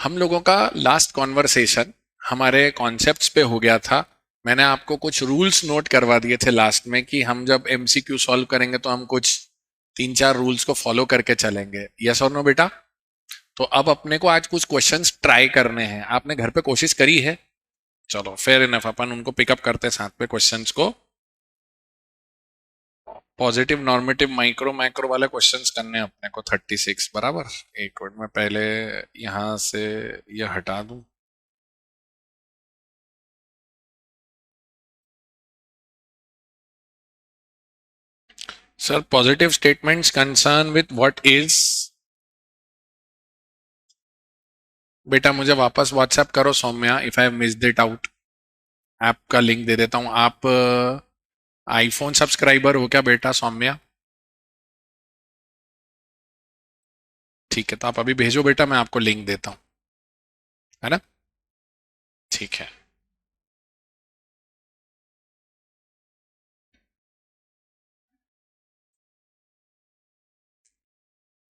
हम लोगों का लास्ट कॉन्वर्सेशन हमारे कॉन्सेप्ट्स पे हो गया था। मैंने आपको कुछ रूल्स नोट करवा दिए थे लास्ट में कि हम जब एमसीक्यू सॉल्व करेंगे तो हम कुछ 3-4 रूल्स को फॉलो करके चलेंगे। यस और नो बेटा? तो अब अपने को आज कुछ क्वेश्चंस ट्राई करने हैं। आपने घर पे कोशिश करी है? चलो फेयर इनफ, अपन उनको पिकअप करते हैं साथ में क्वेश्चंस को। पॉजिटिव नॉर्मेटिव माइक्रो मैक्रो वाले क्वेश्चंस करने हैं अपने को 36 बराबर। एक मिनट में पहले यहां से यह हटा दूं। Sir positive statements concern with what is. बेटा मुझे वापस व्हाट्सएप करो Saumya, if I missed it out. App का लिंक दे देता हूँ। आप आईफोन सब्सक्राइबर हो क्या बेटा सौम्या? ठीक है, तो आप अभी भेजो बेटा, मैं आपको लिंक देता हूँ, है ना? ठीक है।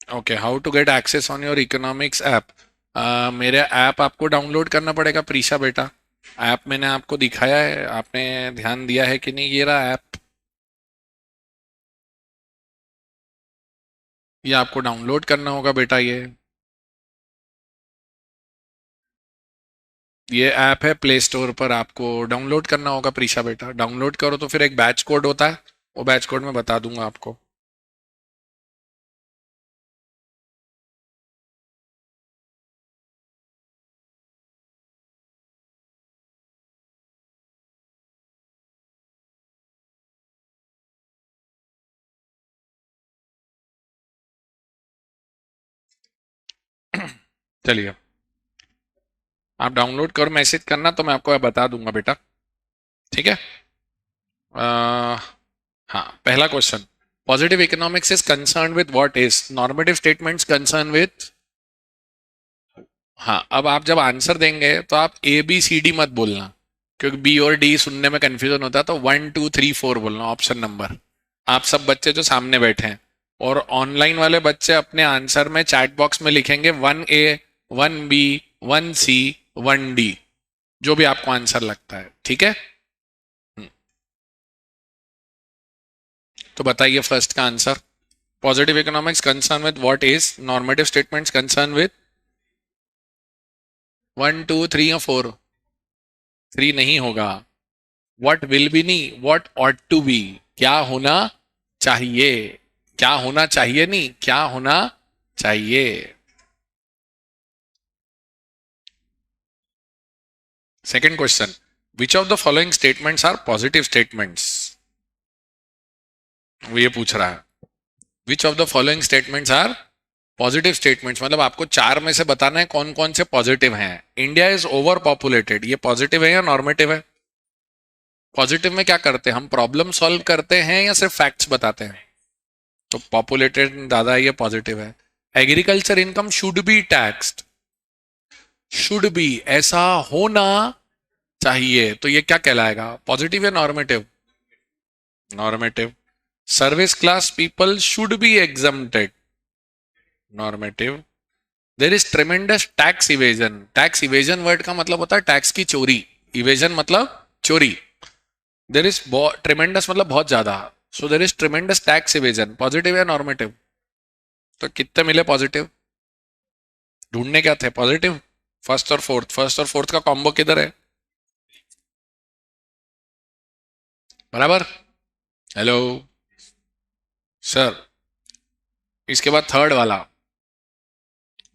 Okay, how to get access on your economics app. मेरे ऐप आपको डाउनलोड करना पड़ेगा प्रीशा बेटा। ऐप मैंने आपको दिखाया है, आपने ध्यान दिया है कि नहीं? ये रहा ऐप, ये आपको डाउनलोड करना होगा बेटा। ये ऐप है प्ले स्टोर पर, आपको डाउनलोड करना होगा प्रीशा बेटा। डाउनलोड करो तो फिर एक बैच कोड होता है, वो बैच कोड मैं बता दूंगा आपको। चलिए, आप डाउनलोड करो, मैसेज करना तो मैं आपको बता दूंगा बेटा। ठीक है। अ, हाँ, पहला question. Positive economics is concern with what is. Normative statements concern with. हाँ, अब आप जब आंसर देंगे तो आप ए बी सी डी मत बोलना, क्योंकि बी और डी सुनने में कंफ्यूजन होता है। तो 1 2 3 4 बोलना, ऑप्शन नंबर। आप सब बच्चे जो सामने बैठे हैं और ऑनलाइन वाले बच्चे अपने आंसर में चैट बॉक्स में लिखेंगे 1 A 1 B 1 C 1 D, जो भी आपको आंसर लगता है। ठीक है। हम्म, तो बताइए फर्स्ट का answer. Positive economics concern with what is. Normative statements concern with 1 2 3 और 4। 3 नहीं होगा। व्हाट विल बी नहीं, व्हाट ऑट टू बी। क्या होना चाहिए, क्या होना चाहिए नहीं, क्या होना चाहिए। Second question. Which of the following statements are positive statements. वो ये पूछ रहा है, which of the following statements are positive statements, मतलब आपको चार में से बताना है कौन कौन से पॉजिटिव हैं। इंडिया इज ओवर पॉपुलेटेड, ये पॉजिटिव है या नॉर्मेटिव है? पॉजिटिव में क्या करते हैं हम? प्रॉब्लम सॉल्व करते हैं या सिर्फ फैक्ट्स बताते हैं? तो पॉपुलेटेड ज्यादा है, ये पॉजिटिव है। Agriculture income should be taxed, should be ऐसा होना चाहिए, तो ये क्या कहलाएगा? पॉजिटिव या normative? Normative. Service class people should be exempted, normative. There is tremendous tax evasion. Tax evasion word का मतलब होता है टैक्स की चोरी, इवेजन मतलब चोरी। देर इज ट्रेमेंडस मतलब बहुत ज्यादा, so there is tremendous tax evasion. Positive या नॉर्मेटिव? तो कितने मिले पॉजिटिव? ढूंढने क्या थे पॉजिटिव? फर्स्ट और फोर्थ, फर्स्ट और फोर्थ का कॉम्बो किधर है? बराबर। Hello sir. इसके बाद थर्ड वाला,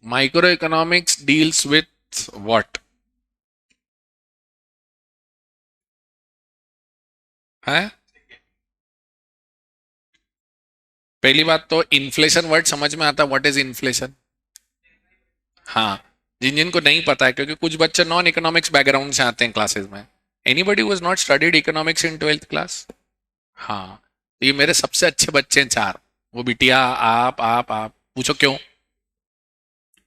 micro economics deals with what है? पहली बात तो इन्फ्लेशन वर्ड समझ में आता है, व्हाट इज इन्फ्लेशन। हाँ, जिन जिन को नहीं पता है, क्योंकि कुछ बच्चे नॉन इकोनॉमिक्स बैकग्राउंड से आते हैं क्लासेस में। Anybody who has not studied economics in 12th class? हाँ, तो ये मेरे सबसे अच्छे बच्चे हैं चार। वो बिटिया, आप पूछो क्यों?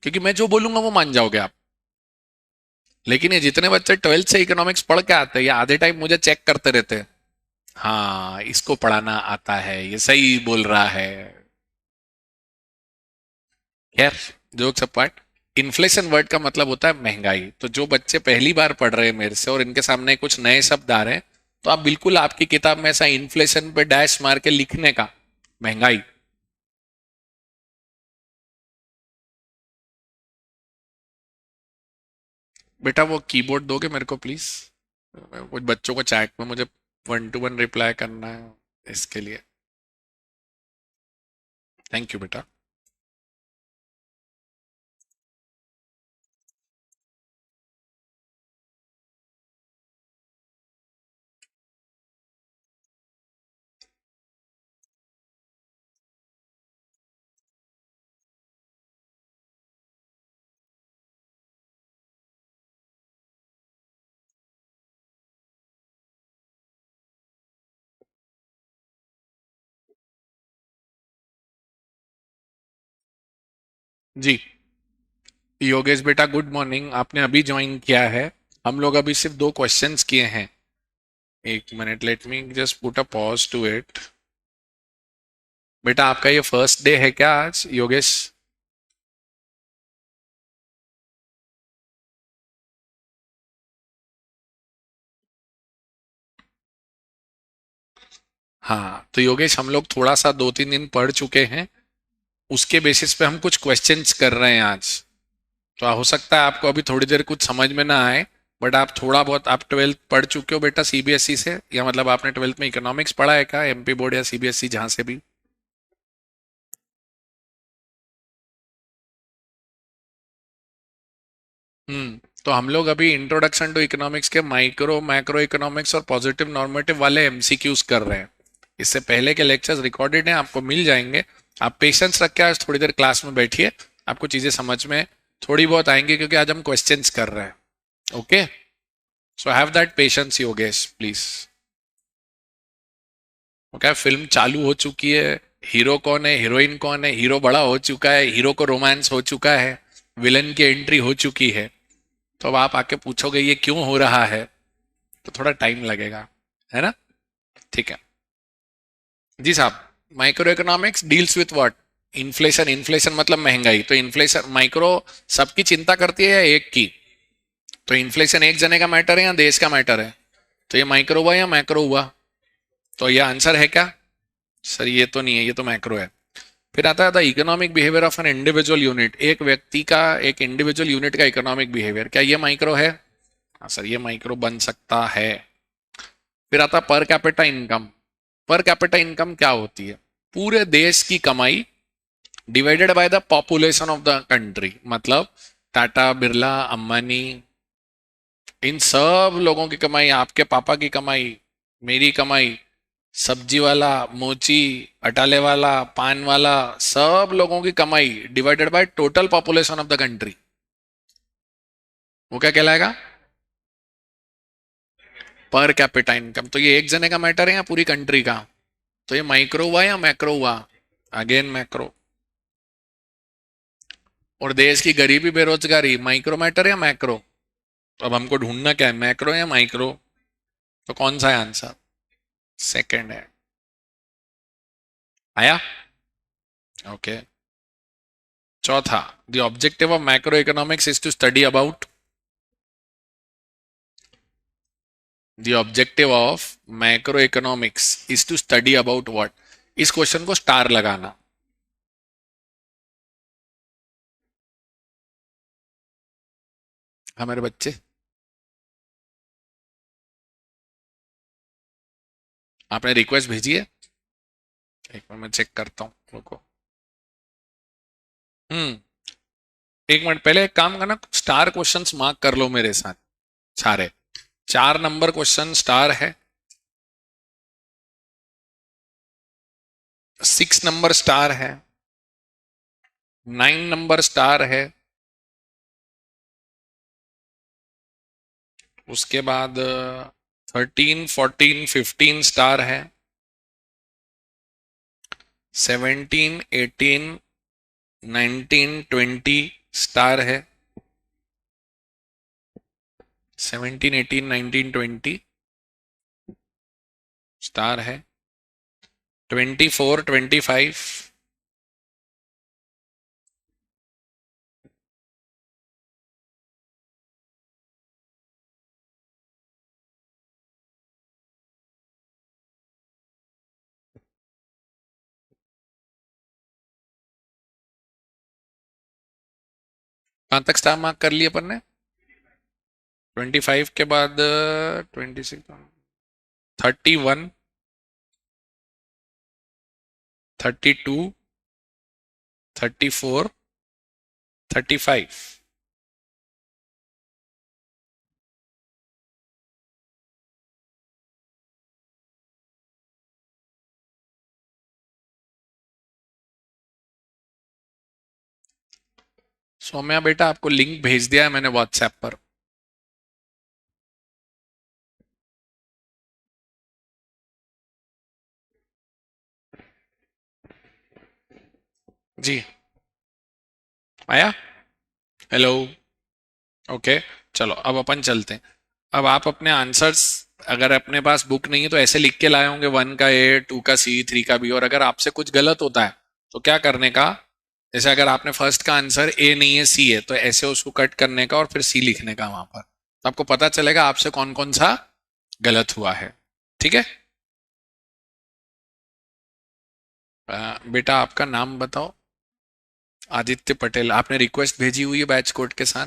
क्योंकि मैं जो बोलूंगा वो मान जाओगे आप। लेकिन ये जितने बच्चे 12th से इकोनॉमिक्स पढ़ के आते हैं, ये आधे टाइम मुझे चेक करते रहते हैं। हाँ, इसको पढ़ाना आता है, ये सही बोल रहा है। खैर, जोक्स अपार्ट, इन्फ्लेशन वर्ड का मतलब होता है महंगाई। तो जो बच्चे पहली बार पढ़ रहे हैं मेरे से और इनके सामने कुछ नए शब्द आ रहे हैं, तो आप बिल्कुल आपकी किताब में ऐसा इन्फ्लेशन पे डैश मार के लिखने का, महंगाई। बेटा वो कीबोर्ड दोगे मेरे को प्लीज? कुछ बच्चों को चैट में मुझे 1 to 1 रिप्लाई करना है, इसके लिए। थैंक यू बेटा। जी योगेश बेटा, गुड मॉर्निंग। आपने अभी ज्वाइन किया है। हम लोग अभी सिर्फ 2 क्वेश्चंस किए हैं। 1 minute, let me just put a pause to it. बेटा आपका ये फर्स्ट डे है क्या आज योगेश? हाँ तो योगेश, हम लोग थोड़ा सा 2-3 दिन पढ़ चुके हैं, उसके बेसिस पे हम कुछ क्वेश्चंस कर रहे हैं आज। तो हो सकता है आपको अभी थोड़ी देर कुछ समझ में ना आए, बट आप थोड़ा बहुत, आप 12th पढ़ चुके हो बेटा सीबीएसई से, या मतलब आपने 12th में इकोनॉमिक्स पढ़ा है क्या, एमपी बोर्ड या सीबीएसई जहां से भी? तो हम लोग अभी इंट्रोडक्शन टू इकोनॉमिक्स के माइक्रो मैक्रो इकोनॉमिक्स और पॉजिटिव नॉर्मेटिव वाले एमसीक्यूज कर रहे हैं। इससे पहले के लेक्चर्स रिकॉर्डेड हैं, आपको मिल जाएंगे। आप पेशेंस रख के आज थोड़ी देर क्लास में बैठिए, आपको चीजें समझ में थोड़ी बहुत आएंगी, क्योंकि आज हम क्वेश्चंस कर रहे हैं। Okay, so have that patience Yogesh please. Okay, film चालू हो चुकी है। हीरो कौन है, हीरोइन कौन है? हीरो बड़ा हो चुका है, हीरो को रोमांस हो चुका है, विलन की एंट्री हो चुकी है। तो अब आप आके पूछोगे ये क्यों हो रहा है, तो थोड़ा टाइम लगेगा, है ना? ठीक है जी साहब। Micro economics deals with what? Inflation. Inflation मतलब महंगाई। तो इन्फ्लेशन माइक्रो सबकी चिंता करती है या एक की? तो इन्फ्लेशन एक जने का मैटर है या देश का मैटर है? तो ये माइक्रो हुआ या मैक्रो हुआ? तो ये आंसर है क्या? सर ये तो नहीं है, ये तो मैक्रो है। फिर आता है the economic behaviour of an individual unit. एक व्यक्ति का, एक इंडिविजुअल यूनिट का इकोनॉमिक बिहेवियर, क्या ये माइक्रो है? हाँ सर, ये माइक्रो बन सकता है। फिर आता per capita income. Per capita income क्या होती है? पूरे देश की कमाई divided by the population of the country. मतलब टाटा, बिरला, अंबानी, इन सब लोगों की कमाई, आपके पापा की कमाई, मेरी कमाई, सब्जी वाला, मोची, अटाले वाला, पान वाला, सब लोगों की कमाई divided by total population of the country, वो क्या कहलाएगा? Per capita income. तो ये एक जने का मैटर है या पूरी कंट्री का? तो ये माइक्रो हुआ या मैक्रो हुआ? Again macro. और देश की गरीबी बेरोजगारी माइक्रो मैटर या मैक्रो? तो अब हमको ढूंढना क्या है, मैक्रो या माइक्रो? तो कौन सा है आंसर? सेकंड है। आया? ओके। चौथा, the objective of macro economics is to study about. The objective of macro economics is to study about what? इस क्वेश्चन को स्टार लगाना। हमारे बच्चे, आपने रिक्वेस्ट भेजी है? एक मिनट मैं चेक करता हूँ, रुको। हम्म, 1 मिनट पहले एक काम करना, स्टार क्वेश्चंस मार्क कर लो मेरे साथ सारे। 4 नंबर क्वेश्चन स्टार है, 6 नंबर स्टार है, 9 नंबर स्टार है, उसके बाद 13, 14, 15 स्टार है, 17, 18, 19, 20 स्टार है। 17, 18, 19, 20 स्टार है। 24, 25 कहाँ तक स्टार मार्क कर लिए अपन ने? 25 के बाद 26, 31, 32, 34, 35। सौम्या बेटा, आपको लिंक भेज दिया है मैंने व्हाट्सएप पर। जी आया? हेलो। ओके, चलो अब अपन चलते हैं। अब आप अपने आंसर्स, अगर अपने पास बुक नहीं है तो ऐसे लिख के लाए होंगे, 1 का ए, 2 का सी, 3 का बी। और अगर आपसे कुछ गलत होता है तो क्या करने का, जैसे अगर आपने फर्स्ट का आंसर ए नहीं है सी है, तो ऐसे उसको कट करने का और फिर सी लिखने का वहां पर, तो आपको पता चलेगा आपसे कौन कौन सा गलत हुआ है। ठीक है? बेटा आपका नाम बताओ। आदित्य पटेल, आपने रिक्वेस्ट भेजी हुई है बैच कोड के साथ?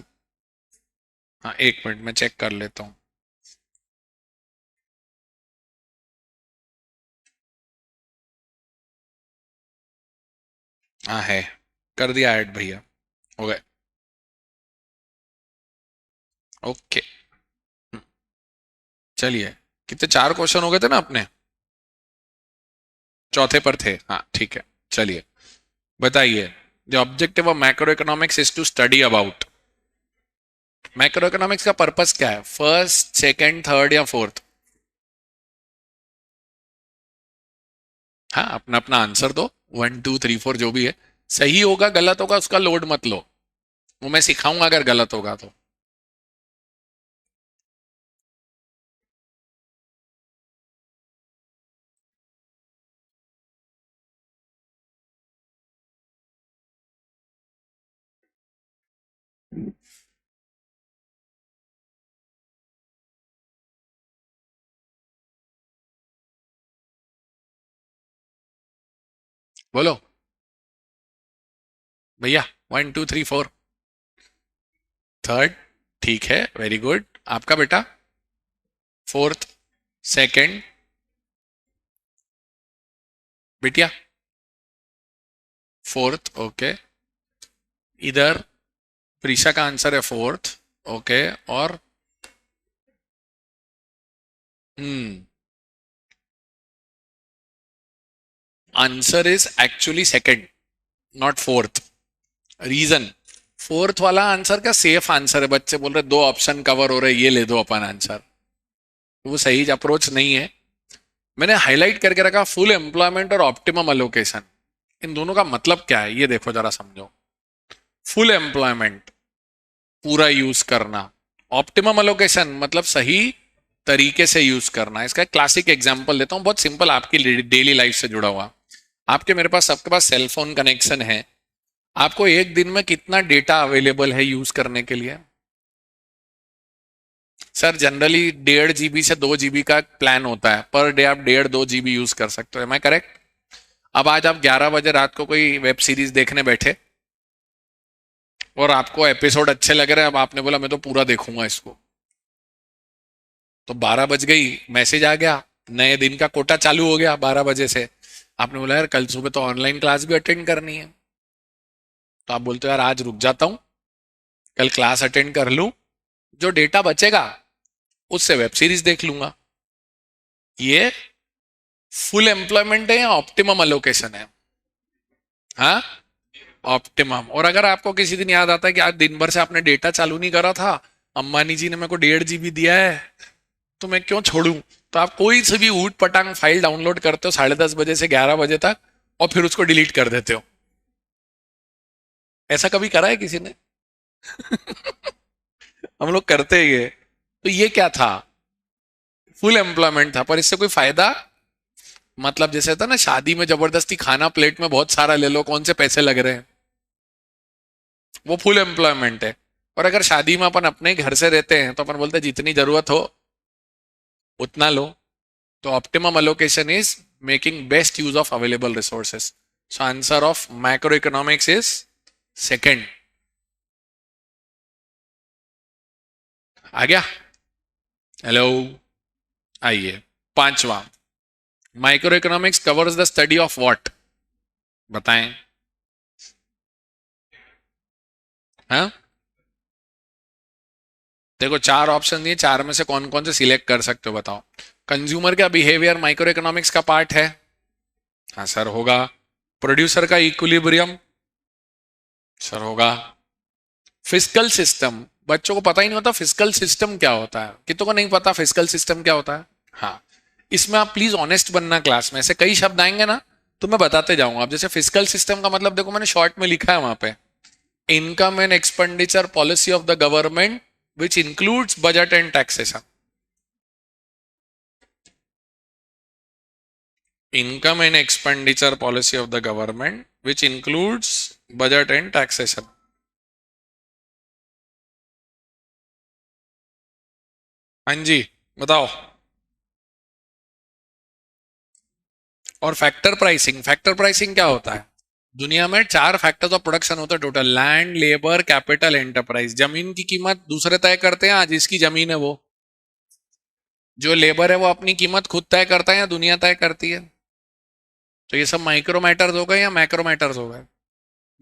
हाँ, एक मिनट में चेक कर लेता हूँ। हाँ है, कर दिया ऐड भैया, हो गए। ओके, चलिए। कितने, 4 क्वेश्चन हो गए थे ना अपने? चौथे पर थे, हाँ ठीक है। चलिए, बताइए। The objective of macro economics is to study about. Macro economics का पर्पस क्या है? फर्स्ट, सेकंड, थर्ड या फोर्थ? हाँ, अपना अपना आंसर दो। 1 2 3 4 जो भी है सही होगा, गलत होगा उसका लोड मत लो, वो मैं सिखाऊंगा अगर गलत होगा तो। बोलो भैया। 1 2 3 4। थर्ड, ठीक है, वेरी गुड। आपका बेटा? फोर्थ, सेकंड, बिटिया? Fourth, okay. इधर प्रीशा का आंसर है फोर्थ, ओके। और hmm, answer is actually second, not fourth. Reason, fourth वाला आंसर का सेफ आंसर है, बच्चे बोल रहे 2 ऑप्शन कवर हो रहे, ये ले दो अपन आंसर, वो सही अप्रोच नहीं है। मैंने हाईलाइट करके रखा फुल एम्प्लॉयमेंट और ऑप्टिमम अलोकेशन। इन दोनों का मतलब क्या है ये देखो जरा, समझो। फुल एम्प्लॉयमेंट, पूरा यूज करना। ऑप्टिमम अलोकेशन मतलब सही तरीके से यूज करना। इसका एक क्लासिक एग्जांपल देता हूँ, बहुत सिंपल, आपकी डेली लाइफ से जुड़ा हुआ। आपके, मेरे पास, सबके पास सेल फोन कनेक्शन है। आपको एक दिन में कितना डेटा अवेलेबल है यूज करने के लिए? सर जनरली 1.5 GB से 2 GB का प्लान होता है, पर डे आप 1.5 2 GB यूज कर सकते हो। Am I correct? अब आज आप 11 बजे रात को कोई वेब सीरीज देखने बैठे और आपको एपिसोड अच्छे लग रहे हैं, अब आपने बोला मैं तो पूरा देखूंगा इसको, तो 12 बज गई, मैसेज आ गया, नए दिन का कोटा चालू हो गया 12 बजे से। आपने बोला यार कल सुबह तो ऑनलाइन क्लास भी अटेंड करनी है, तो आप बोलते हो यार आज रुक जाता हूँ, कल क्लास अटेंड कर लूँ, जो डेटा बचेगा उससे वेब सीरीज देख लूंगा। ये फुल एम्प्लॉयमेंट है या ऑप्टिमम अलोकेशन है? हाँ, ऑप्टिमम। और अगर आपको किसी दिन याद आता है कि आज दिन भर से आपने डेटा चालू नहीं करा था, अंबानी जी ने मेरे को 1.5 GB दिया है, तो मैं क्यों छोड़ूं, तो आप कोई से भी ऊट पटांग फाइल डाउनलोड करते हो 10:30 बजे से 11 बजे तक, और फिर उसको डिलीट कर देते हो। ऐसा कभी करा है किसी ने? हम लोग करते ही है। तो ये क्या था? फुल एम्प्लॉयमेंट था, पर इससे कोई फायदा, मतलब जैसे था ना शादी में जबरदस्ती खाना प्लेट में बहुत सारा ले लो, कौन से पैसे लग रहे हैं, वो फुल एम्प्लॉयमेंट है। और अगर शादी में अपन अपने घर से रहते हैं तो अपन बोलते हैं जितनी जरूरत हो उतना लो। तो optimum allocation is making best use of available resources. So answer of macro economics is second. आ गया? हेलो, आइए। पांचवा, micro economics covers the study of what? बताएं। हाँ, देखो चार ऑप्शन दिए, चार में से कौन कौन से सिलेक्ट कर सकते हो, बताओ। कंज्यूमर का बिहेवियर माइक्रो इकोनॉमिक्स का पार्ट है? हाँ सर होगा। प्रोड्यूसर का इक्विलिब्रियम? सर होगा। फिस्कल सिस्टम, बच्चों को पता ही नहीं होता फिस्कल सिस्टम क्या होता है, कितनों को नहीं पता फिस्कल सिस्टम क्या होता है? हाँ। इसमें आप प्लीज ऑनेस्ट बनना क्लास में, ऐसे कई शब्द आएंगे ना तो मैं बताते जाऊंगा। आप जैसे फिस्कल सिस्टम का मतलब देखो, मैंने शॉर्ट में लिखा है वहां पे, income and expenditure policy of the government which includes budget and taxation. Income and expenditure policy of the government which includes budget and taxation. हाँ जी, बताओ। और फैक्टर प्राइसिंग, फैक्टर प्राइसिंग क्या होता है? दुनिया में चार फैक्टर्स ऑफ प्रोडक्शन होता है total, land, labour, capital, enterprise. जमीन की कीमत दूसरे तय करते हैं, आज इसकी जमीन है वो। जो लेबर है वो अपनी कीमत खुद तय करता है या दुनिया तय करती है? तो ये सब माइक्रो मैटर्स हो गए या मैक्रो मैटर्स हो गए?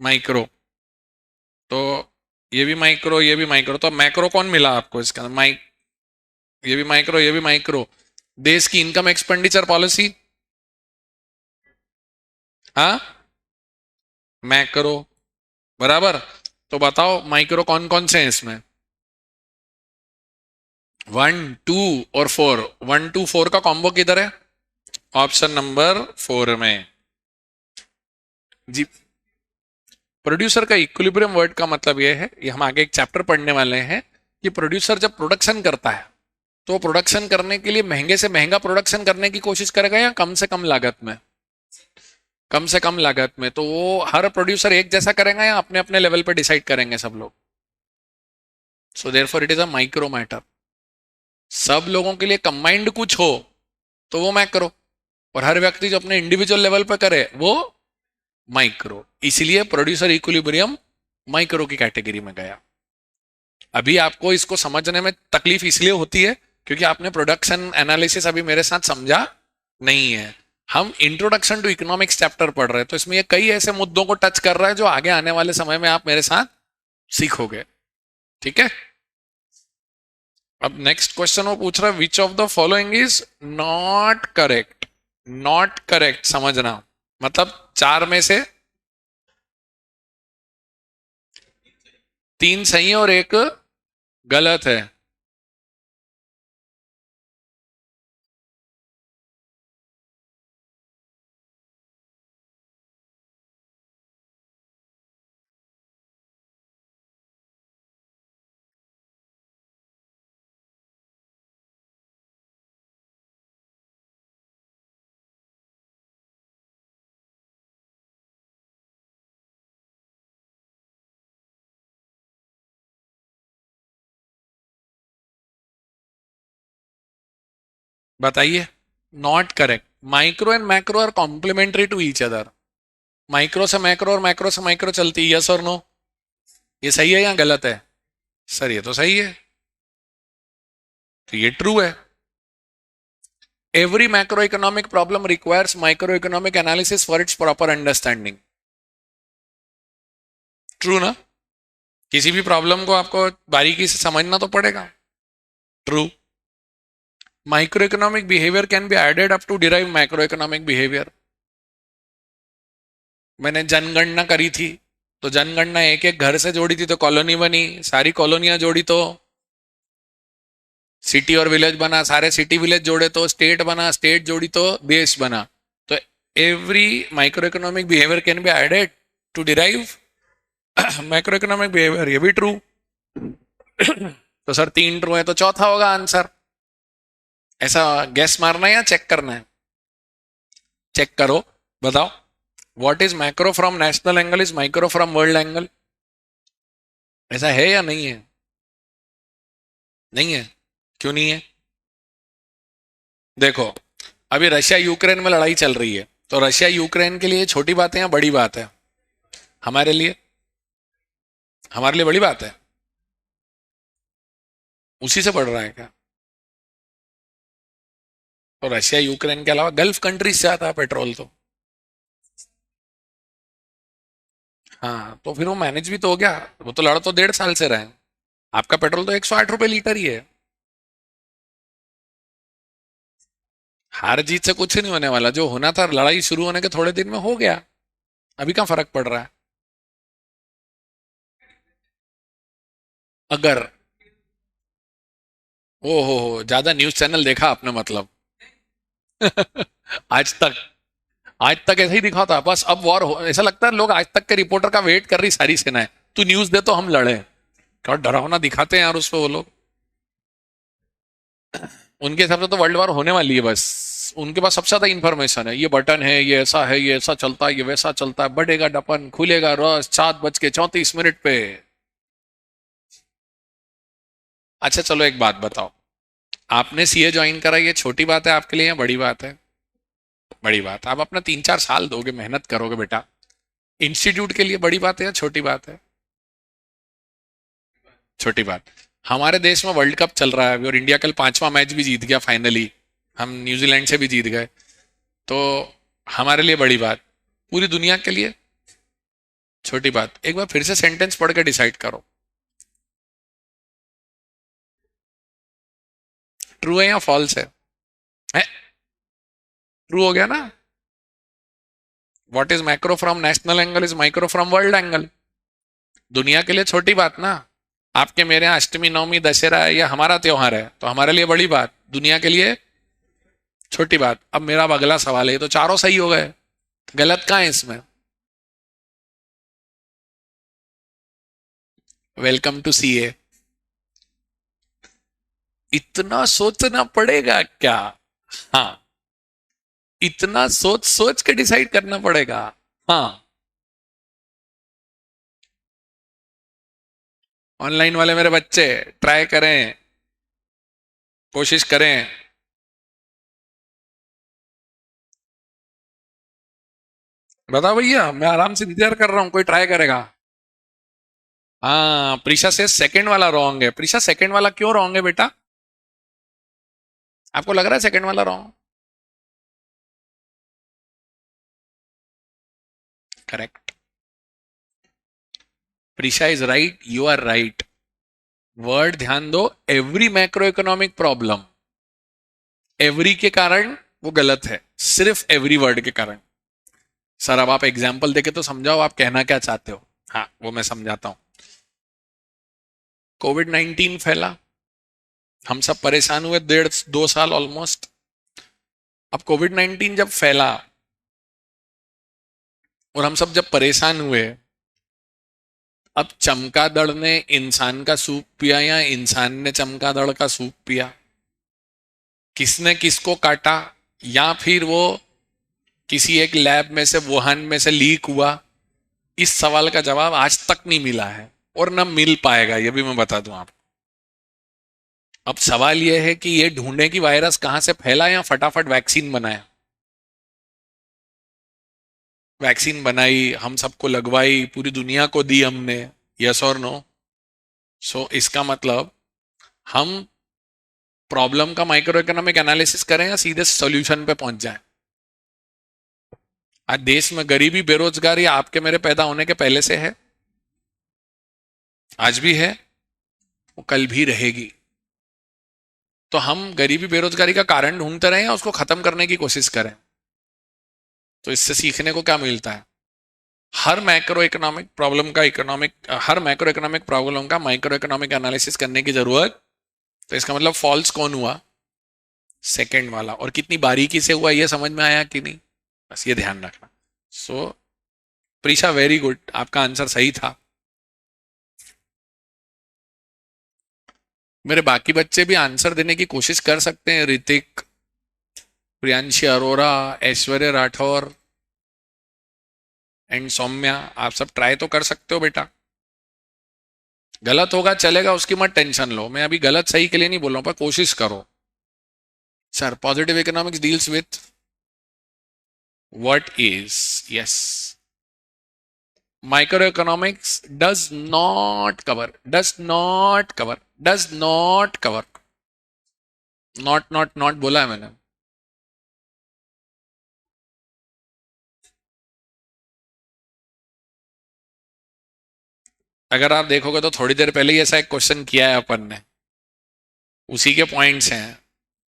माइक्रो। तो ये भी माइक्रो, ये भी माइक्रो, तो मैक्रो कौन मिला आपको इसके अंदर? ये भी माइक्रो, ये भी माइक्रो। देश की इनकम एक्सपेंडिचर पॉलिसी? हाँ, मैक्रो। बराबर। तो बताओ माइक्रो कौन कौन से हैं इसमें? 1, 2 और 4। 1, 2, 4 का कॉम्बो किधर है? ऑप्शन नंबर 4 में। जी। प्रोड्यूसर का इक्विलिब्रियम वर्ड का मतलब यह है, ये हम आगे एक चैप्टर पढ़ने वाले हैं, कि प्रोड्यूसर जब प्रोडक्शन करता है तो प्रोडक्शन करने के लिए महंगे से महंगा प्रोडक्शन करने की कोशिश करेगा या कम से कम लागत में? कम से कम लागत में। तो वो हर प्रोड्यूसर एक जैसा करेगा या अपने अपने लेवल पे डिसाइड करेंगे सब लोग? So therefore it is a micro matter. सब लोगों के लिए कंबाइंड कुछ हो तो वो मैक्रो, और हर व्यक्ति जो अपने इंडिविजुअल लेवल पे करे वो माइक्रो। इसलिए प्रोड्यूसर इक्विलिब्रियम माइक्रो की कैटेगरी में गया। अभी आपको इसको समझने में तकलीफ इसलिए होती है क्योंकि आपने प्रोडक्शन एनालिसिस अभी मेरे साथ समझा नहीं है। हम इंट्रोडक्शन टू इकोनॉमिक्स चैप्टर पढ़ रहे हैं, तो इसमें ये कई ऐसे मुद्दों को टच कर रहा है जो आगे आने वाले समय में आप मेरे साथ सीखोगे। ठीक है। अब नेक्स्ट क्वेश्चन वो पूछ रहा है, which of the following is not correct? Not correct समझना मतलब चार में से तीन सही है और एक गलत है। बताइए। Not correct. Micro and macro are complementary to each other. Micro से मैक्रो और मैक्रो से माइक्रो चलती है, यस और नो? ये सही है या गलत है? सर ये तो सही है, तो ये ट्रू है। Every macro economic problem requires micro economic analysis for its proper understanding. True ना? किसी भी प्रॉब्लम को आपको बारीकी से समझना तो पड़ेगा। True. Micro economic behaviour can be added up to derive macro economic behaviour. मैंने जनगणना करी थी, तो जनगणना एक एक घर से जोड़ी थी तो कॉलोनी बनी, सारी कॉलोनियां जोड़ी तो सिटी और विलेज बना, सारे सिटी विलेज जोड़े तो स्टेट बना, स्टेट जोड़ी तो देश बना। तो every micro economic behaviour can be added to derive macro economic behaviour, ये भी ट्रू। तो सर तीन ट्रू है तो चौथा होगा आंसर। ऐसा गैस मारना है या चेक करना है? चेक करो, बताओ। What is macro from national angle is micro from world angle. ऐसा है या नहीं है? नहीं है। क्यों नहीं है? देखो, अभी रशिया यूक्रेन में लड़ाई चल रही है, तो रशिया यूक्रेन के लिए छोटी बात है या बड़ी बात है? हमारे लिए, हमारे लिए बड़ी बात है। उसी से बढ़ रहा है क्या? तो रशिया यूक्रेन के अलावा गल्फ कंट्रीज से आता है पेट्रोल तो। हाँ, तो फिर वो मैनेज भी तो हो गया। वो तो लड़ तो 1.5 साल से रहे हैं। आपका पेट्रोल तो 108 रुपये लीटर ही है। हार जीत से कुछ नहीं होने वाला, जो होना था लड़ाई शुरू होने के थोड़े दिन में हो गया। अभी क्या फर्क पड़ रहा है? अगर, ओ हो, ज्यादा न्यूज चैनल देखा आपने मतलब। आज तक, आज तक ऐसा ही दिखा था बस। अब वॉर हो, ऐसा लगता है लोग आज तक के रिपोर्टर का वेट कर रही सारी सेनाएं। तू न्यूज दे तो हम लड़े। क्या डरावना दिखाते हैं यार उस पे वो लोग। उनके हिसाब से तो वर्ल्ड वॉर होने वाली है बस। उनके पास सबसे ज्यादा इंफॉर्मेशन है, ये बटन है, ये ऐसा है, ये ऐसा चलता है, ये वैसा चलता है, बढ़ेगा डपन, खुलेगा रस 7:34 पे। अच्छा चलो एक बात बताओ, आपने सीए ज्वाइन करा, ये छोटी बात है आपके लिए या बड़ी बात है? बड़ी बात है। आप अपना 3-4 साल दोगे, मेहनत करोगे बेटा। इंस्टीट्यूट के लिए बड़ी बात है या छोटी बात है? छोटी बात। हमारे देश में वर्ल्ड कप चल रहा है अभी और इंडिया कल 5वां मैच भी जीत गया फाइनली। हम न्यूजीलैंड से भी जीत गए। तो हमारे लिए बड़ी बात, पूरी दुनिया के लिए छोटी बात। एक बार फिर से सेंटेंस पढ़ के डिसाइड करो, ट्रू है या फॉल्स है? ट्रू हो गया ना? What is macro from national angle is micro from world angle. दुनिया के लिए छोटी बात ना। आपके मेरे यहाँ अष्टमी नवमी दशहरा है, ये हमारा त्योहार है तो हमारे लिए बड़ी बात, दुनिया के लिए छोटी बात। अब मेरा अब अगला सवाल है, तो चारों सही हो गए, गलत कहाँ है इसमें? Welcome to CA. इतना सोचना पड़ेगा क्या? हाँ, इतना सोच सोच के डिसाइड करना पड़ेगा। हाँ, ऑनलाइन वाले मेरे बच्चे ट्राई करें, कोशिश करें। बताओ भैया, मैं आराम से इंतजार कर रहा हूं, कोई ट्राई करेगा? हाँ, प्रीशा से सेकंड वाला रॉन्ग है। प्रीशा सेकंड वाला क्यों रॉन्ग है बेटा? आपको लग रहा है सेकंड वाला wrong? Correct. Prisha is right, you are right. Word ध्यान दो, every macro economic problem, every के कारण वो गलत है, सिर्फ एवरी वर्ड के कारण। सर अब आप एग्जाम्पल देके तो समझाओ, आप कहना क्या चाहते हो? हाँ, वो मैं समझाता हूं। कोविड-19 फैला, हम सब परेशान हुए 1.5-2 साल ऑलमोस्ट। अब कोविड-19 जब फैला और हम सब जब परेशान हुए, अब चमगादड़ ने इंसान का सूप पिया या इंसान ने चमगादड़ का सूप पिया? किसने किसको काटा? या फिर वो किसी एक लैब में से, वुहान में से लीक हुआ? इस सवाल का जवाब आज तक नहीं मिला है और न मिल पाएगा, ये भी मैं बता दूं आपको। अब सवाल यह है कि ये ढूंढे कि वायरस कहां से फैला या फटाफट वैक्सीन बनाया। वैक्सीन बनाई, हम सबको लगवाई, पूरी दुनिया को दी हमने। यस और नो? सो इसका मतलब हम प्रॉब्लम का माइक्रो इकोनॉमिक एनालिसिस करें या सीधे सॉल्यूशन पे पहुंच जाएं? आज देश में गरीबी बेरोजगारी आपके मेरे पैदा होने के पहले से है, आज भी है, वो कल भी रहेगी। तो हम गरीबी बेरोजगारी का कारण ढूंढते रहें या उसको खत्म करने की कोशिश करें? तो इससे सीखने को क्या मिलता है? हर मैक्रो इकोनॉमिक प्रॉब्लम का माइक्रो इकोनॉमिक एनालिसिस करने की जरूरत। तो इसका मतलब फॉल्स कौन हुआ? सेकंड वाला। और कितनी बारीकी से हुआ ये समझ में आया कि नहीं, बस ये ध्यान रखना। सो प्रीशा वेरी गुड, आपका आंसर सही था। मेरे बाकी बच्चे भी आंसर देने की कोशिश कर सकते हैं, ऋतिक, प्रियांशी अरोरा, ऐश्वर्य राठौर एंड सौम्या, आप सब ट्राई तो कर सकते हो बेटा। गलत होगा चलेगा, उसकी मत टेंशन लो, मैं अभी गलत सही के लिए नहीं बोल रहा हूं, पर कोशिश करो। Sir positive economics deals with what is, yes, micro economics does not cover not not not बोला है मैंने। अगर आप देखोगे तो थोड़ी देर पहले ही ऐसा एक क्वेश्चन किया है अपन ने, उसी के पॉइंट्स हैं।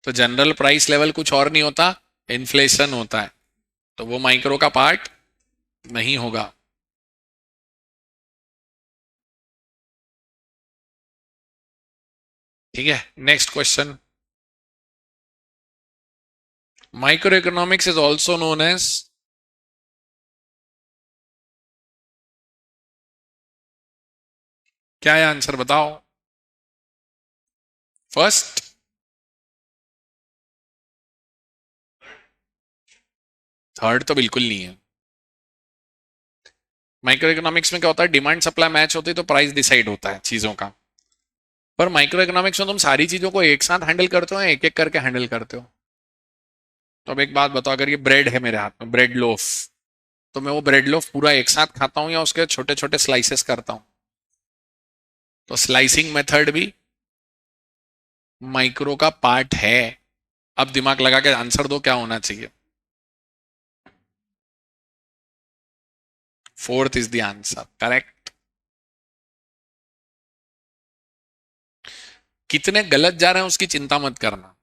तो जनरल प्राइस लेवल कुछ और नहीं होता, इन्फ्लेशन होता है, तो वो माइक्रो का पार्ट नहीं होगा। ठीक है, next question. Micro economics is also known as, क्या है आंसर बताओ? फर्स्ट, थर्ड तो बिल्कुल नहीं है। माइक्रो इकोनॉमिक्स में क्या होता है, डिमांड सप्लाई मैच होती है तो प्राइस डिसाइड होता है चीजों का। पर माइक्रो इकोनॉमिक्स में तुम सारी चीजों को एक साथ हैंडल करते हो या एक एक करके हैंडल करते हो? तो अब एक बात बताओ, अगर ये ब्रेड है मेरे हाथ में, ब्रेड लोफ, तो मैं वो ब्रेड लोफ पूरा एक साथ खाता हूं या उसके छोटे छोटे स्लाइसेस करता हूं? तो स्लाइसिंग मेथड भी माइक्रो का पार्ट है। अब दिमाग लगा के आंसर दो, क्या होना चाहिए? Fourth is the answer, correct. कितने गलत जा रहे हैं उसकी चिंता मत करना,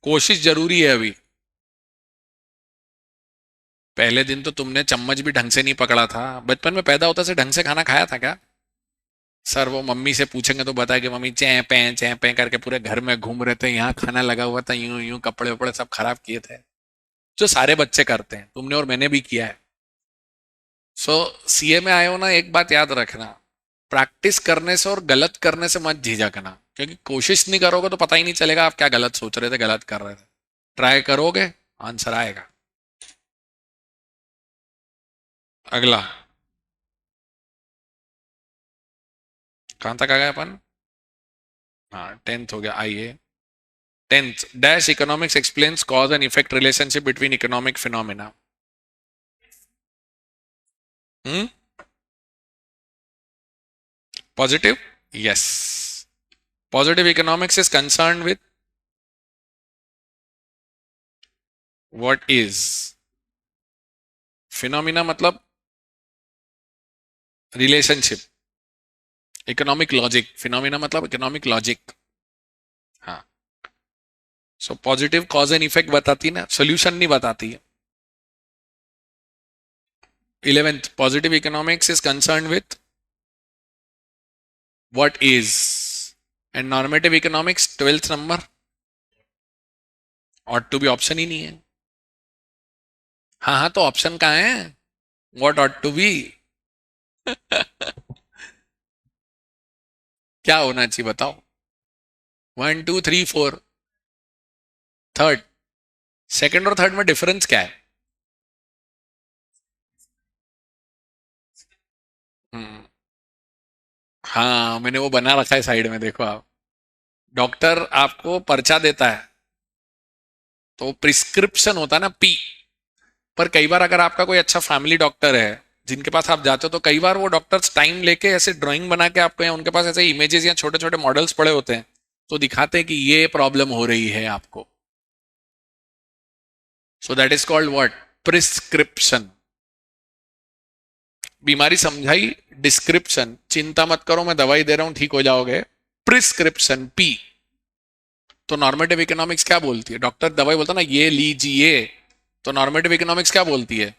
कोशिश जरूरी है अभी। पहले दिन तो तुमने चम्मच भी ढंग से नहीं पकड़ा था, बचपन में पैदा होता से ढंग से खाना खाया था क्या? सर वो मम्मी से पूछेंगे तो बताए कि मम्मी चै पै करके पूरे घर में घूम रहे थे, यहाँ खाना लगा हुआ था, यूं यूं कपड़े वपड़े सब खराब किए थे, जो सारे बच्चे करते हैं, तुमने और मैंने भी किया है। सो सीए में आए हो ना, एक बात याद रखना, प्रैक्टिस करने से और गलत करने से मत झिझकना, क्योंकि कोशिश नहीं करोगे तो पता ही नहीं चलेगा आप क्या गलत सोच रहे थे, गलत कर रहे थे। ट्राई करोगे, आंसर आएगा। अगला, कहां तक आ गए अपन? हाँ, टेंथ हो गया, आइए। Tenth, dash economics explains cause and effect relationship between economic phenomena. Hmm, positive, yes. Positive economics is concern with what is phenomena, मतलब रिलेशनशिप, इकोनॉमिक लॉजिक, फिनोमिना मतलब इकोनॉमिक लॉजिक। हाँ, so positive cause and effect बताती है ना, solution नहीं बताती है। 11th, positive economics is concern with what is, and normative economics 12th number, ought to be option ही नहीं है। हाँ हाँ, तो ऑप्शन कहाँ है? व्हाट ऑट टू बी क्या होना चाहिए बताओ? 1 2 3 4, थर्ड। सेकंड और थर्ड में डिफरेंस क्या है? हम्म, हाँ, मैंने वो बना रखा है साइड में, देखो आप। डॉक्टर आपको पर्चा देता है तो प्रिस्क्रिप्शन होता है ना, पी। पर कई बार अगर आपका कोई अच्छा फैमिली डॉक्टर है जिनके पास आप जाते हो, तो कई बार वो डॉक्टर्स टाइम लेके ऐसे ड्राइंग बना के आपको, या उनके पास ऐसे इमेजेस या छोटे छोटे मॉडल्स पड़े होते हैं, तो दिखाते हैं कि ये प्रॉब्लम हो रही है आपको। So that is called what? Prescription. बीमारी समझाई, डिस्क्रिप्शन, चिंता मत करो मैं दवाई दे रहा हूं ठीक हो जाओगे, प्रिस्क्रिप्शन, पी। तो नॉर्मेटिव इकोनॉमिक्स क्या बोलती है? डॉक्टर दवाई बोलता है ना, ये लीजिए, तो नॉर्मेटिव इकोनॉमिक्स क्या बोलती है?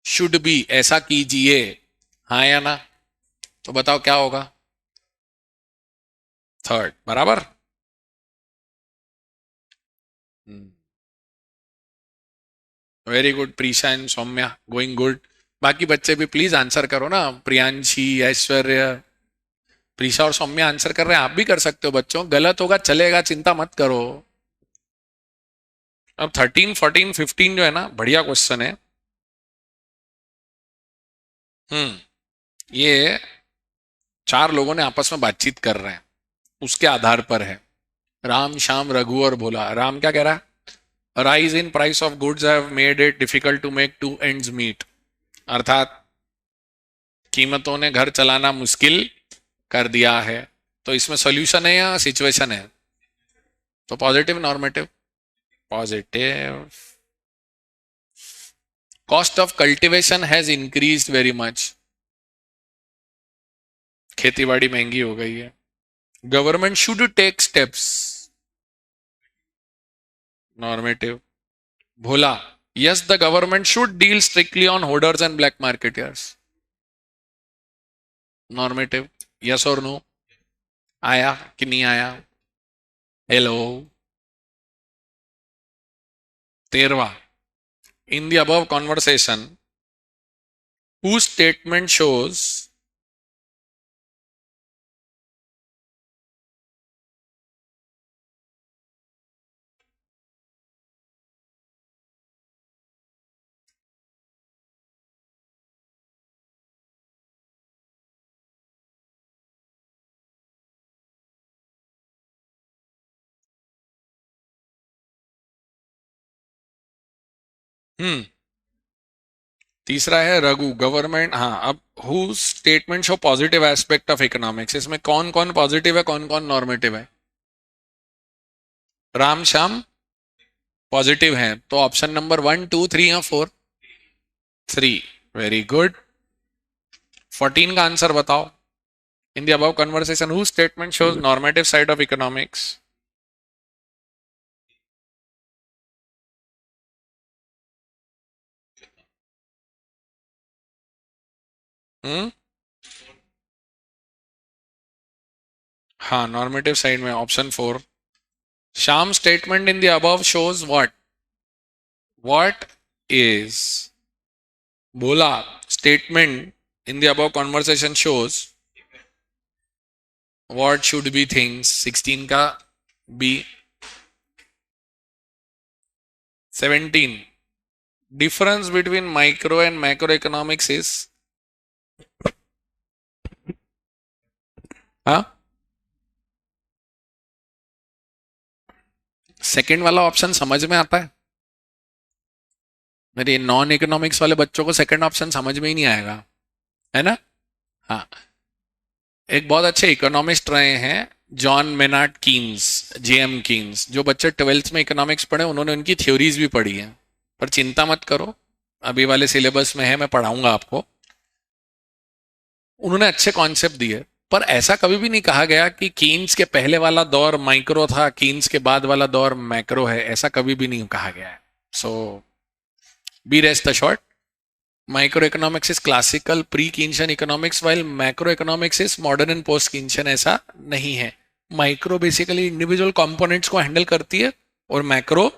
शुड बी, ऐसा कीजिए। हाँ या ना? तो बताओ क्या होगा? थर्ड, बराबर। Very good, Prisha and Saumya, going good. बाकी बच्चे भी प्लीज आंसर करो ना, प्रियांशी, ऐश्वर्य, प्रीशा और सौम्या आंसर कर रहे हैं, आप भी कर सकते हो बच्चों, गलत होगा चलेगा, चिंता मत करो। अब 13 14 15 जो है ना, बढ़िया क्वेश्चन है। ये चार लोगों ने आपस में बातचीत कर रहे हैं, उसके आधार पर है। राम, श्याम, रघु और भोला। राम क्या कह रहा है? Rise in price of goods have made it difficult to make two ends meet. अर्थात कीमतों ने घर चलाना मुश्किल कर दिया है। तो इसमें सॉल्यूशन है या सिचुएशन है? तो positive normative? Positive. Cost of cultivation has increased very much. खेतीबाड़ी महंगी हो गई है। Government should take steps. Normative. Bhola, yes the government should deal strictly on hoarders and black marketers. Normative. Yes और नो? आया कि नहीं आया? हेलो। 13वां, in the above conversation whose statement shows तीसरा है रघु, गवर्नमेंट, हाँ अब who statement shows positive aspect of economics. इसमें कौन कौन पॉजिटिव है, कौन कौन नॉर्मेटिव है? राम श्याम पॉजिटिव है, तो ऑप्शन नंबर 1, 2, 3 या 4? 3। Very good. 14 का आंसर बताओ। In the above conversation who statement shows normative side of economics? Hmm, हाँ नॉर्मेटिव साइड में option 4। Shyam statement in the above shows what is Bhola statement in the above conversation shows what should be things. 16 का B. 17, difference between micro and macro economics is? हाँ, second वाला option समझ में आता है? मेरे नॉन इकोनॉमिक्स वाले बच्चों को सेकंड ऑप्शन समझ में ही नहीं आएगा, है ना? हाँ, एक बहुत अच्छे इकोनॉमिस्ट रहे हैं John Maynard Keynes, JM Keynes. जो बच्चे 12th में इकोनॉमिक्स पढ़े उन्होंने उनकी थ्योरीज भी पढ़ी हैं। पर चिंता मत करो, अभी वाले सिलेबस में है, मैं पढ़ाऊंगा आपको। उन्होंने अच्छे कॉन्सेप्ट दिए, पर ऐसा कभी भी नहीं कहा गया कि कीन्स के पहले वाला दौर माइक्रो था, कीन्स के बाद वाला दौर मैक्रो है, ऐसा कभी भी नहीं कहा गया है। So be rest assured, micro economics is classical pre Keynesian economics, while macro economics is modern and post Keynesian. ऐसा नहीं है। माइक्रो बेसिकली इंडिविजुअल कंपोनेंट्स को हैंडल करती है और macro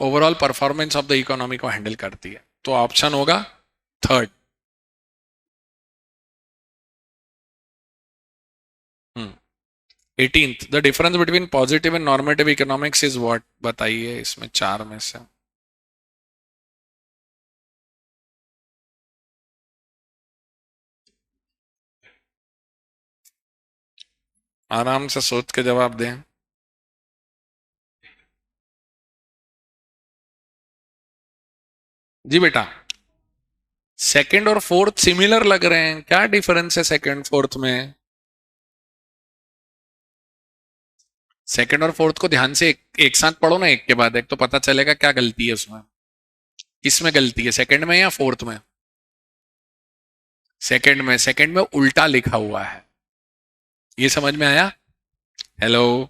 overall performance of the economy को हैंडल करती है। तो ऑप्शन होगा 3rd। 18th, the difference between positive and normative economics is what? बताइए इसमें चार में से। आराम से सोच के जवाब दें। जी बेटा, सेकंड और फोर्थ सिमिलर लग रहे हैं, क्या डिफरेंस है सेकंड फोर्थ में? सेकंड और फोर्थ को ध्यान से एक साथ पढ़ो ना, एक के बाद एक, तो पता चलेगा क्या गलती है उसमें। किसमें गलती है, सेकंड में या फोर्थ में? सेकंड में। सेकंड में उल्टा लिखा हुआ है, ये समझ में आया? हेलो।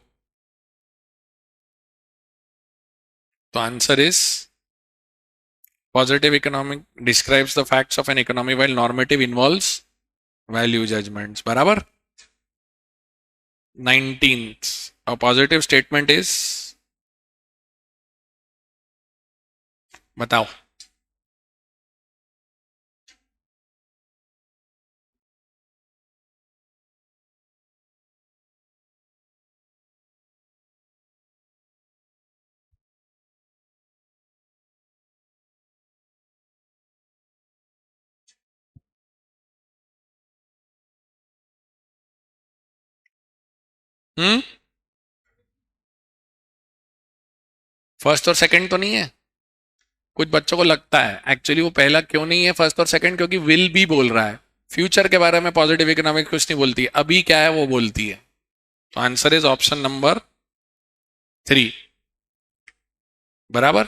तो answer is positive economic describes the facts of an economy while normative involves value judgements. बराबर। 19th, a positive statement is? बताओ। हम्म, फर्स्ट और सेकंड तो नहीं है? कुछ बच्चों को लगता है, एक्चुअली वो पहला क्यों नहीं है फर्स्ट और सेकंड, क्योंकि विल बी बोल रहा है। फ्यूचर के बारे में पॉजिटिव इकोनॉमिक्स कुछ नहीं बोलती, अभी क्या है वो बोलती है। तो आंसर इज ऑप्शन नंबर 3। बराबर।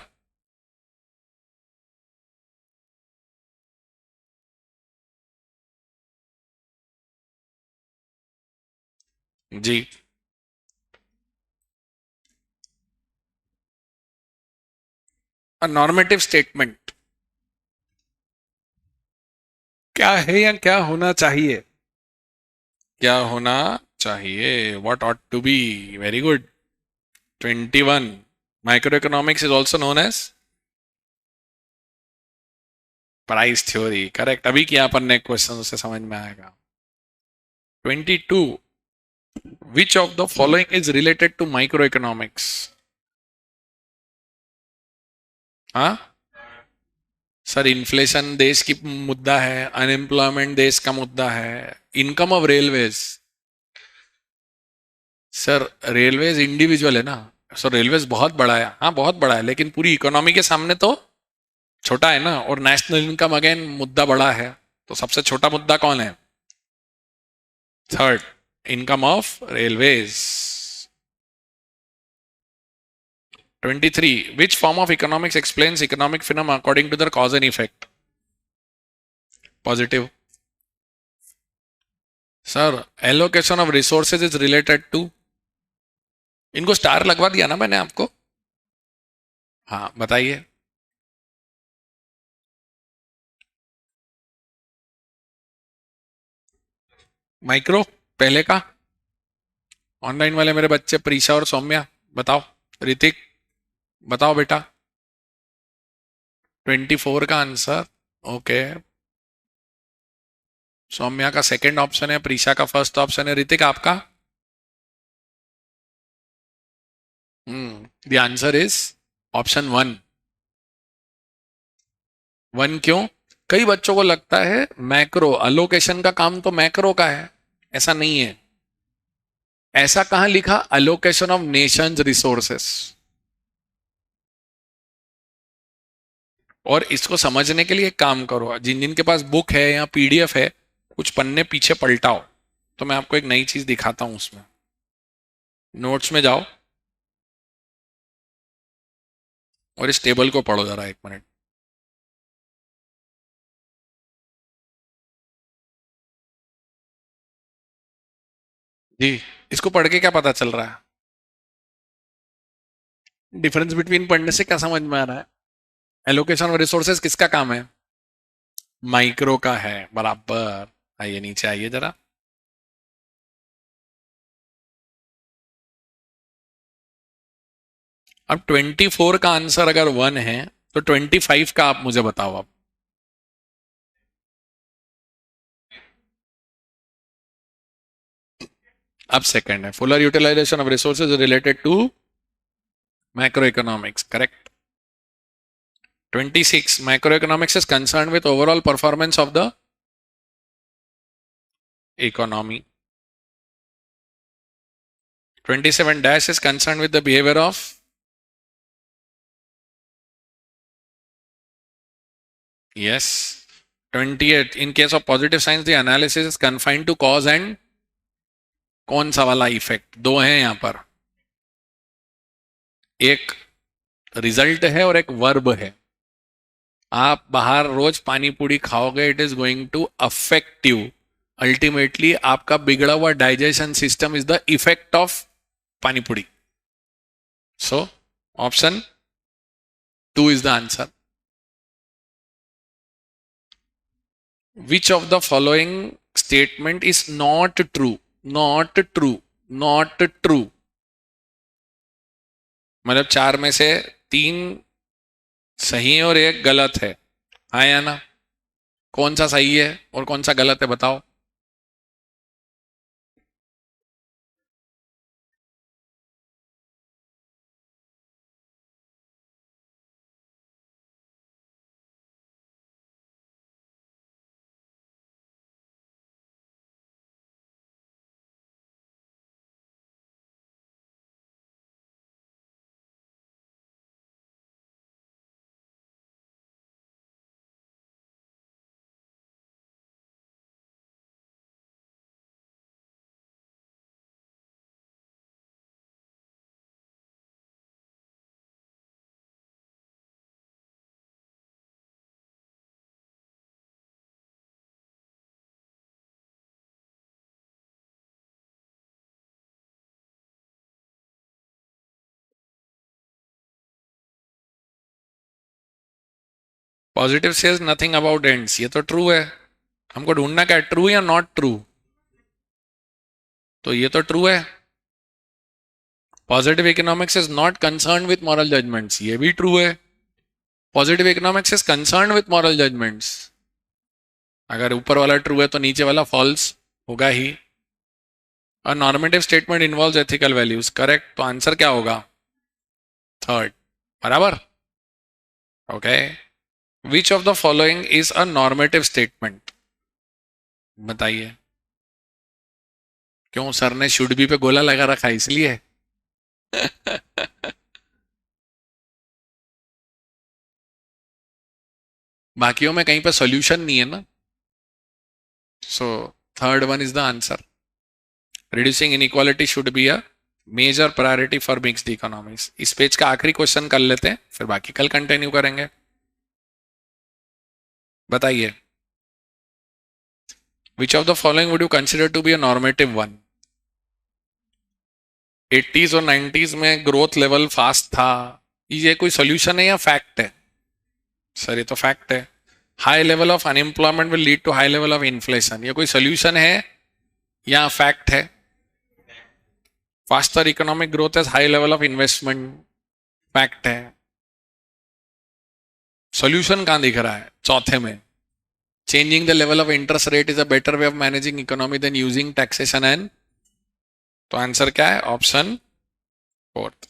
जी। नॉर्मेटिव स्टेटमेंट क्या है या क्या होना चाहिए? क्या होना चाहिए? What ought to be. Very good. 21। Micro economics is also known as price theory. Correct. अभी किया अपन ने क्वेश्चन, उसे समझ में आएगा। 22। Which of the following is related to micro economics? हाँ सर, इन्फ्लेशन देश की मुद्दा है, अनएम्प्लॉयमेंट देश का मुद्दा है, income of railways. Sir railways individual है ना। सर रेलवेज बहुत बड़ा है, हाँ बहुत बड़ा है, लेकिन पूरी इकोनॉमी के सामने तो छोटा है ना। और नेशनल इनकम अगेन मुद्दा बड़ा है, तो सबसे छोटा मुद्दा कौन है? Third, income of railways. 23। Which form of economics explains economic phenomena according to their cause and effect? Positive. Sir allocation of resources is related to. इनको स्टार लगवा दिया ना मैंने आपको। हाँ बताइए। माइक्रो पहले का। ऑनलाइन वाले मेरे बच्चे प्रीशा और सौम्या, बताओ। ऋतिक बताओ बेटा। 24 का आंसर। ओके। सौम्या का सेकंड ऑप्शन है, प्रीशा का फर्स्ट ऑप्शन है, ऋतिक आपका? The answer is option 1। 1 क्यों? कई बच्चों को लगता है मैक्रो अलोकेशन का काम तो मैक्रो का है, ऐसा नहीं है। ऐसा कहां लिखा? Allocation of Nations resources. और इसको समझने के लिए एक काम करो, जिन जिन के पास बुक है या पीडीएफ है, कुछ पन्ने पीछे पलटाओ, तो मैं आपको एक नई चीज दिखाता हूं उसमें। नोट्स में जाओ और इस टेबल को पढ़ो जरा, 1 मिनट। जी। इसको पढ़ के क्या पता चल रहा है? डिफरेंस बिटवीन पढ़ने से क्या समझ में आ रहा है? एलोकेशन ऑफ रिसोर्सेज किसका काम है? माइक्रो का है, बराबर। आइए नीचे आइए जरा। अब 24 का आंसर अगर 1 है, तो 25 का आप मुझे बताओ अब। अब सेकंड है, fuller utilisation of resources related to macro economics. Correct. 26, macro economics is concern with overall performance of the economy. 27 dash is concerned with the behavior of। yes। 28, in case of positive signs the analysis is confined to cause and कौन सा वाला effect? दो हैं यहां पर, एक result है और एक वर्ब है। आप बाहर रोज पानी पूरी खाओगे, it is going to affect you. Ultimately आपका बिगड़ा हुआ digestion system is the effect of pani puri. So option 2 is the answer. Which of the following statement is not true? Not true, not true. मतलब 4 में से 3 सही है और एक गलत है, हाँ या ना? कौन सा सही है और कौन सा गलत है, बताओ। Positive says nothing about ends, ये तो ट्रू है। हमको ढूंढना क्या है, ट्रू या नॉट ट्रू? तो ये तो ट्रू है। Positive economics is not concern with moral judgements, ये भी ट्रू है। Positive economics is concern with moral judgements. अगर ऊपर वाला ट्रू है तो नीचे वाला फॉल्स होगा ही। A normative statement involves ethical values, correct. तो आंसर क्या होगा? थर्ड, बराबर। Okay, which of the following is a normative statement? बताइए। क्यों, सर ने शुड बी पे गोला लगा रखा है इसलिए? बाकियों में कहीं पे सॉल्यूशन नहीं है ना। So third one is the answer. Reducing inequality should be a major priority for mixed economies. इस पेज का आखिरी क्वेश्चन कर लेते हैं, फिर बाकी कल कंटिन्यू करेंगे। बताइए, which of the following would you consider to be a normative one? 80s और 90s में ग्रोथ लेवल फास्ट था, ये कोई सोल्यूशन है या फैक्ट है? सर ये तो फैक्ट है। High level of unemployment will lead to high level of inflation, ये कोई सोल्यूशन है या फैक्ट है? Faster economic growth as high level of investment, fact है। सोल्यूशन कहां दिख रहा है चौथे में? Changing the level of interest rate is a better way of managing economy than using taxation and. तो आंसर क्या है? Option fourth.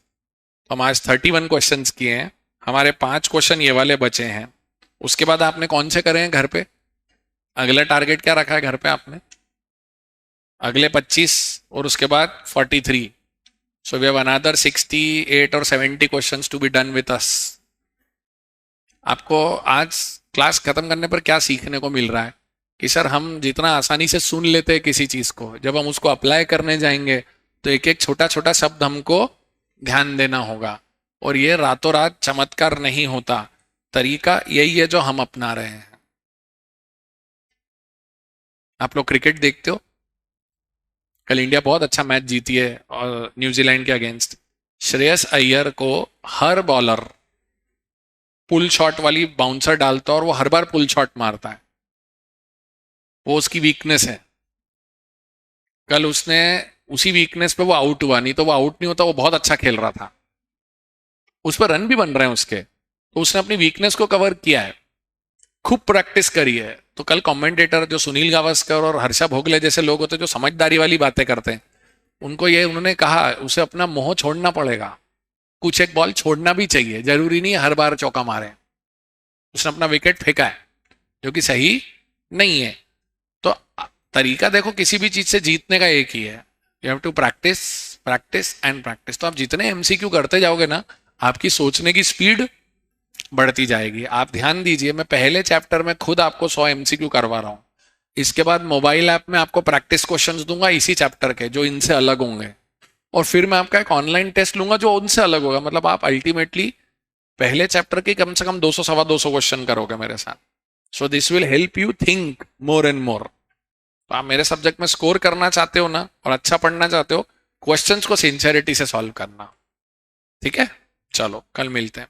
हम आज 31 क्वेश्चंस किए हैं, हमारे 5 क्वेश्चन ये वाले बचे हैं। उसके बाद आपने कौन से करे हैं घर पे? अगला टारगेट क्या रखा है घर पे आपने? अगले 25 और उसके बाद 43। सो वी हैव अनदर 68 और 70 questions to be done with us. आपको आज क्लास खत्म करने पर क्या सीखने को मिल रहा है कि सर हम जितना आसानी से सुन लेते हैं किसी चीज को, जब हम उसको अप्लाई करने जाएंगे तो एक एक छोटा छोटा शब्द हमको ध्यान देना होगा। और ये रातों रात चमत्कार नहीं होता, तरीका यही है जो हम अपना रहे हैं। आप लोग क्रिकेट देखते हो? कल इंडिया बहुत अच्छा मैच जीती है और न्यूजीलैंड के अगेंस्ट। श्रेयस अय्यर को हर बॉलर पुल शॉट वाली बाउंसर डालता है और वो हर बार पुल शॉट मारता है, वो उसकी वीकनेस है। कल उसने उसी वीकनेस पे वो आउट हुआ, नहीं तो वो आउट नहीं होता, वो बहुत अच्छा खेल रहा था, उस पर रन भी बन रहे हैं उसके। तो उसने अपनी वीकनेस को कवर किया है, खूब प्रैक्टिस करी है। तो कल कमेंटेटर जो सुनील गावस्कर और हर्षा भोगले जैसे लोग होते जो समझदारी वाली बातें करते हैं, उनको ये उन्होंने कहा उसे अपना मोह छोड़ना पड़ेगा, कुछ एक बॉल छोड़ना भी चाहिए, जरूरी नहीं हर बार चौका मारे। उसने अपना विकेट फेंका है जो कि सही नहीं है। तो तरीका देखो किसी भी चीज से जीतने का एक ही है, you have to practise practise and practise. तो आप जितने एमसीक्यू करते जाओगे ना, आपकी सोचने की स्पीड बढ़ती जाएगी। आप ध्यान दीजिए, मैं पहले चैप्टर में खुद आपको 100 एमसीक्यू करवा रहा हूं, इसके बाद मोबाइल ऐप में आपको प्रैक्टिस क्वेश्चंस दूंगा इसी चैप्टर के जो इनसे अलग होंगे, और फिर मैं आपका एक ऑनलाइन टेस्ट लूंगा जो उनसे अलग होगा। मतलब आप अल्टीमेटली पहले चैप्टर के कम से कम 200 सवा 200 क्वेश्चन करोगे मेरे साथ। So this will help you think more and more. तो आप मेरे सब्जेक्ट में स्कोर करना चाहते हो ना और अच्छा पढ़ना चाहते हो, क्वेश्चंस को सिंसेरिटी से सॉल्व करना। ठीक है, चलो कल मिलते हैं।